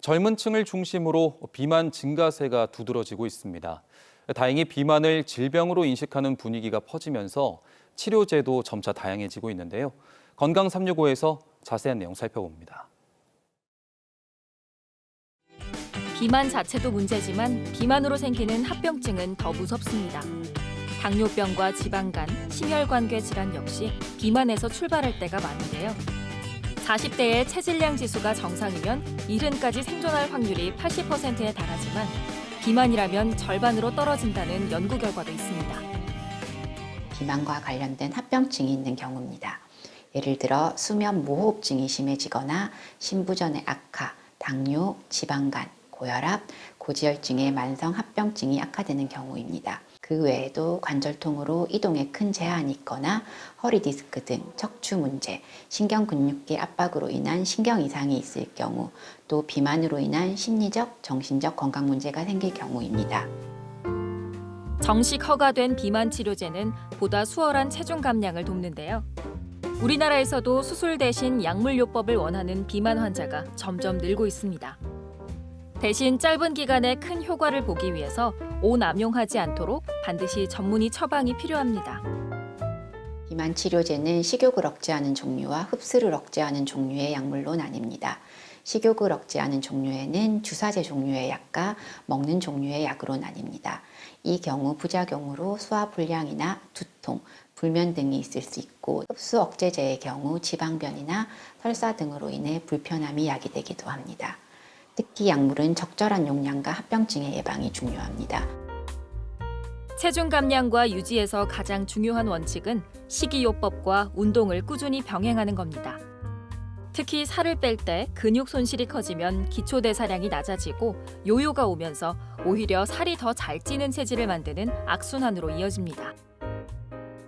젊은 층을 중심으로 비만 증가세가 두드러지고 있습니다. 다행히 비만을 질병으로 인식하는 분위기가 퍼지면서 치료제도 점차 다양해지고 있는데요. 건강 365에서 자세한 내용 살펴봅니다. 비만 자체도 문제지만 비만으로 생기는 합병증은 더 무섭습니다. 당뇨병과 지방간, 심혈관계 질환 역시 비만에서 출발할 때가 많은데요. 40대의 체질량 지수가 정상이면 70까지 생존할 확률이 80%에 달하지만 비만이라면 절반으로 떨어진다는 연구 결과도 있습니다. 비만과 관련된 합병증이 있는 경우입니다. 예를 들어 수면 무호흡증이 심해지거나 신부전의 악화, 당뇨, 지방간, 고혈압, 고지혈증의 만성 합병증이 악화되는 경우입니다. 그 외에도 관절통으로 이동에 큰 제한이 있거나 허리 디스크 등 척추 문제, 신경근육계 압박으로 인한 신경 이상이 있을 경우, 또 비만으로 인한 심리적, 정신적 건강 문제가 생길 경우입니다. 정식 허가된 비만 치료제는 보다 수월한 체중 감량을 돕는데요. 우리나라에서도 수술 대신 약물요법을 원하는 비만 환자가 점점 늘고 있습니다. 대신 짧은 기간에 큰 효과를 보기 위해서 오남용하지 않도록 반드시 전문의 처방이 필요합니다. 비만 치료제는 식욕을 억제하는 종류와 흡수를 억제하는 종류의 약물로 나뉩니다. 식욕을 억제하는 종류에는 주사제 종류의 약과 먹는 종류의 약으로 나뉩니다. 이 경우 부작용으로 소화불량이나 두통, 불면 등이 있을 수 있고, 흡수 억제제의 경우 지방변이나 설사 등으로 인해 불편함이 야기되기도 합니다. 특히 약물은 적절한 용량과 합병증의 예방이 중요합니다. 체중 감량과 유지에서 가장 중요한 원칙은 식이요법과 운동을 꾸준히 병행하는 겁니다. 특히 살을 뺄 때 근육 손실이 커지면 기초대사량이 낮아지고 요요가 오면서 오히려 살이 더 잘 찌는 체질을 만드는 악순환으로 이어집니다.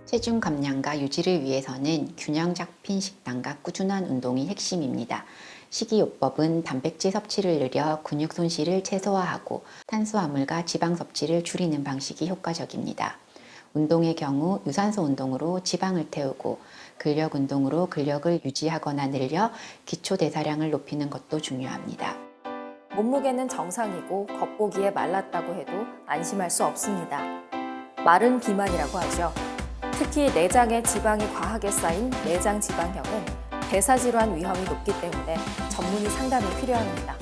체중 감량과 유지를 위해서는 균형 잡힌 식단과 꾸준한 운동이 핵심입니다. 식이요법은 단백질 섭취를 늘려 근육 손실을 최소화하고 탄수화물과 지방 섭취를 줄이는 방식이 효과적입니다. 운동의 경우 유산소 운동으로 지방을 태우고 근력 운동으로 근력을 유지하거나 늘려 기초 대사량을 높이는 것도 중요합니다. 몸무게는 정상이고 겉보기에 말랐다고 해도 안심할 수 없습니다. 마른 비만이라고 하죠. 특히 내장에 지방이 과하게 쌓인 내장 지방형은 대사질환 위험이 높기 때문에 전문의 상담이 필요합니다.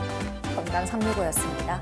건강 365였습니다.